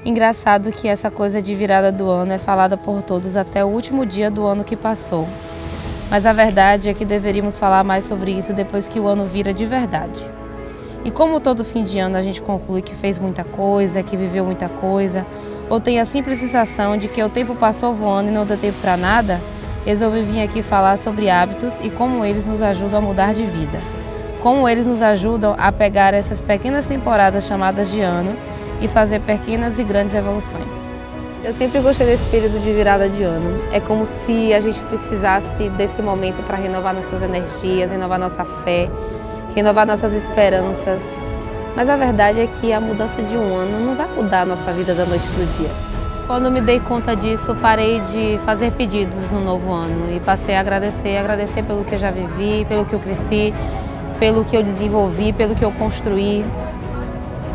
Engraçado que essa coisa de virada do ano é falada por todos até o último dia do ano que passou. Mas a verdade é que deveríamos falar mais sobre isso depois que o ano vira de verdade. E como todo fim de ano a gente conclui que fez muita coisa, que viveu muita coisa, ou tem a simples sensação de que o tempo passou voando e não deu tempo para nada, resolvi vir aqui falar sobre hábitos e como eles nos ajudam a mudar de vida. Como eles nos ajudam a pegar essas pequenas temporadas chamadas de ano e fazer pequenas e grandes evoluções. Eu sempre gostei desse período de virada de ano. É como se a gente precisasse desse momento para renovar nossas energias, renovar nossa fé, renovar nossas esperanças. Mas a verdade é que a mudança de um ano não vai mudar a nossa vida da noite para o dia. Quando me dei conta disso, parei de fazer pedidos no novo ano e passei a agradecer pelo que eu já vivi, pelo que eu cresci, pelo que eu desenvolvi, pelo que eu construí.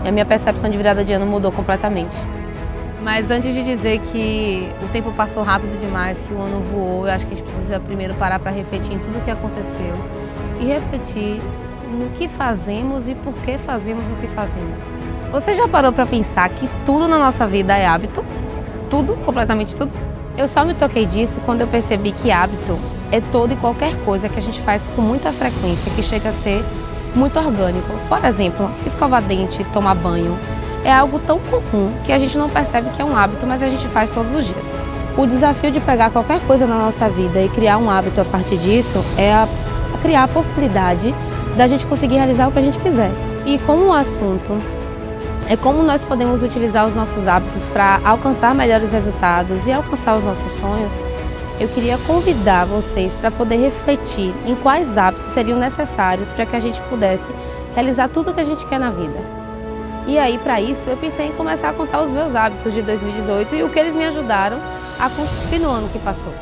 A minha percepção de virada de ano mudou completamente. Mas antes de dizer que o tempo passou rápido demais, que o ano voou, eu acho que a gente precisa primeiro parar para refletir em tudo o que aconteceu e refletir no que fazemos e por que fazemos o que fazemos. Você já parou para pensar que tudo na nossa vida é hábito? Tudo, completamente tudo? Eu só me toquei disso quando eu percebi que hábito é toda e qualquer coisa que a gente faz com muita frequência, que chega a ser muito orgânico. Por exemplo, escovar dente, tomar banho. É algo tão comum que a gente não percebe que é um hábito, mas a gente faz todos os dias. O desafio de pegar qualquer coisa na nossa vida e criar um hábito a partir disso é criar a possibilidade da gente conseguir realizar o que a gente quiser. E como o assunto é como nós podemos utilizar os nossos hábitos para alcançar melhores resultados e alcançar os nossos sonhos, eu queria convidar vocês para poder refletir em quais hábitos seriam necessários para que a gente pudesse realizar tudo o que a gente quer na vida. E aí, para isso, eu pensei em começar a contar os meus hábitos de 2018 e o que eles me ajudaram a construir no ano que passou.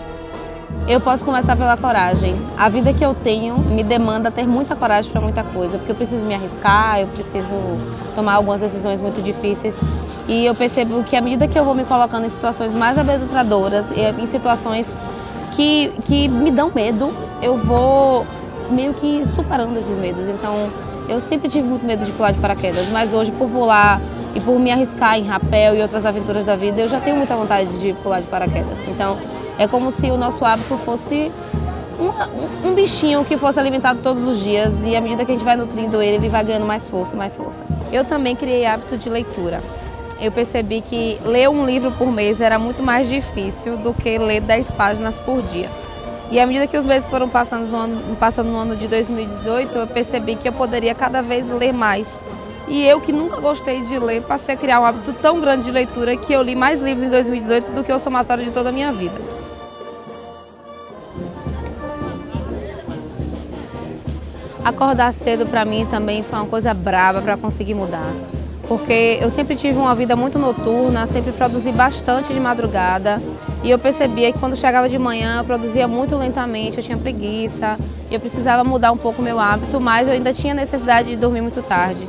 Eu posso começar pela coragem. A vida que eu tenho me demanda ter muita coragem para muita coisa, porque eu preciso me arriscar, eu preciso tomar algumas decisões muito difíceis. E eu percebo que à medida que eu vou me colocando em situações mais amedrontadoras, em situações que me dão medo, eu vou meio que superando esses medos. Então, eu sempre tive muito medo de pular de paraquedas, mas hoje, por pular e por me arriscar em rapel e outras aventuras da vida, eu já tenho muita vontade de pular de paraquedas. Então, é como se o nosso hábito fosse um bichinho que fosse alimentado todos os dias e à medida que a gente vai nutrindo ele, ele vai ganhando mais força, mais força. Eu também criei hábito de leitura. Eu percebi que ler um livro por mês era muito mais difícil do que ler 10 páginas por dia. E à medida que os meses foram passando no ano de 2018, eu percebi que eu poderia cada vez ler mais. E eu, que nunca gostei de ler, passei a criar um hábito tão grande de leitura que eu li mais livros em 2018 do que o somatório de toda a minha vida. Acordar cedo para mim também foi uma coisa braba para conseguir mudar. Porque eu sempre tive uma vida muito noturna, sempre produzi bastante de madrugada. E eu percebia que quando chegava de manhã eu produzia muito lentamente, eu tinha preguiça. Eu precisava mudar um pouco o meu hábito, mas eu ainda tinha necessidade de dormir muito tarde.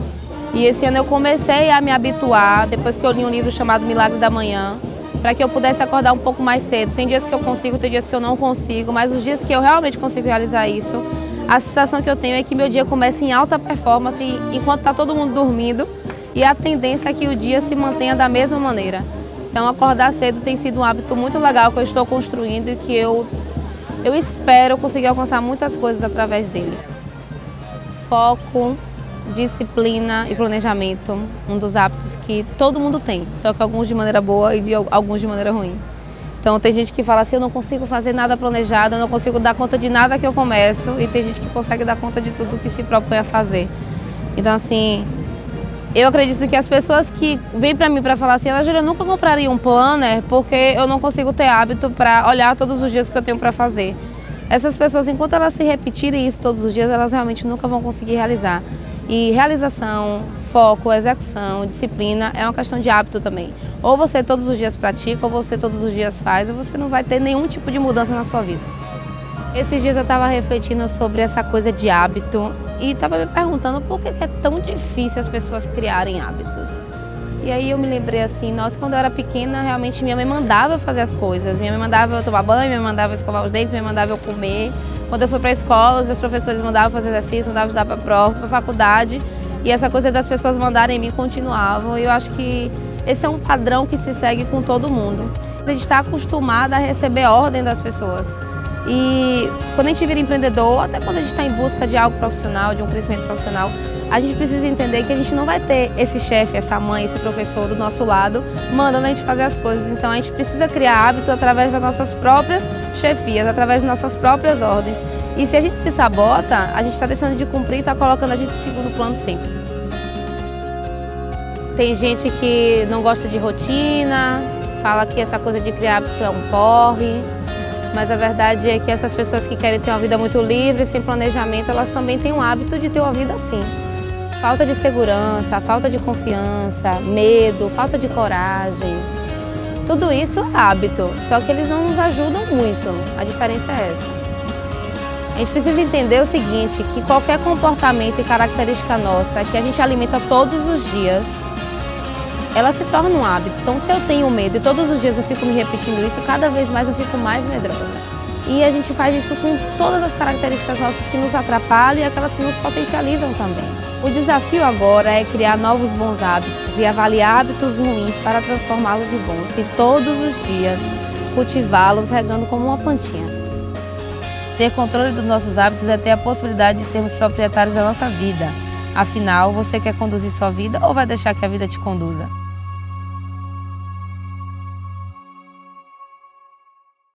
E esse ano eu comecei a me habituar, depois que eu li um livro chamado Milagre da Manhã, para que eu pudesse acordar um pouco mais cedo. Tem dias que eu consigo, tem dias que eu não consigo, mas os dias que eu realmente consigo realizar isso, a sensação que eu tenho é que meu dia começa em alta performance enquanto está todo mundo dormindo. E a tendência é que o dia se mantenha da mesma maneira. Então, acordar cedo tem sido um hábito muito legal que eu estou construindo e que eu espero conseguir alcançar muitas coisas através dele. Foco, disciplina e planejamento, um dos hábitos que todo mundo tem, só que alguns de maneira boa e alguns de maneira ruim. Então, tem gente que fala assim, eu não consigo fazer nada planejado, eu não consigo dar conta de nada que eu começo, e tem gente que consegue dar conta de tudo que se propõe a fazer. Então, assim, eu acredito que as pessoas que vêm para mim para falar assim, Júlia, eu nunca compraria um planner porque eu não consigo ter hábito para olhar todos os dias o que eu tenho para fazer. Essas pessoas, enquanto elas se repetirem isso todos os dias, elas realmente nunca vão conseguir realizar. E realização, foco, execução, disciplina é uma questão de hábito também. Ou você todos os dias pratica, ou você todos os dias faz, ou você não vai ter nenhum tipo de mudança na sua vida. Esses dias eu estava refletindo sobre essa coisa de hábito e estava me perguntando por que é tão difícil as pessoas criarem hábitos. E aí eu me lembrei assim, nossa, quando eu era pequena, realmente minha mãe mandava eu fazer as coisas. Minha mãe mandava eu tomar banho, minha mãe mandava eu escovar os dentes, minha mãe mandava eu comer. Quando eu fui para a escola, os professores mandavam fazer exercício, mandavam estudar para a prova, para a faculdade. E essa coisa das pessoas mandarem em mim continuava. E eu acho que Esse é um padrão que se segue com todo mundo. A gente está acostumado a receber ordem das pessoas. E quando a gente vira empreendedor, até quando a gente está em busca de algo profissional, de um crescimento profissional, a gente precisa entender que a gente não vai ter esse chefe, essa mãe, esse professor do nosso lado mandando a gente fazer as coisas. Então a gente precisa criar hábito através das nossas próprias chefias, através das nossas próprias ordens. E se a gente se sabota, a gente está deixando de cumprir e está colocando a gente em segundo plano sempre. Tem gente que não gosta de rotina, fala que essa coisa de criar hábito é um porre. Mas a verdade é que essas pessoas que querem ter uma vida muito livre, sem planejamento, elas também têm o hábito de ter uma vida assim. Falta de segurança, falta de confiança, medo, falta de coragem. Tudo isso é hábito, só que eles não nos ajudam muito. A diferença é essa. A gente precisa entender o seguinte, que qualquer comportamento e característica nossa que a gente alimenta todos os dias, ela se torna um hábito. Então, se eu tenho medo e todos os dias eu fico me repetindo isso, cada vez mais eu fico mais medrosa. E a gente faz isso com todas as características nossas que nos atrapalham e aquelas que nos potencializam também. O desafio agora é criar novos bons hábitos e avaliar hábitos ruins para transformá-los em bons. E todos os dias cultivá-los regando como uma plantinha. Ter controle dos nossos hábitos é ter a possibilidade de sermos proprietários da nossa vida. Afinal, você quer conduzir sua vida ou vai deixar que a vida te conduza?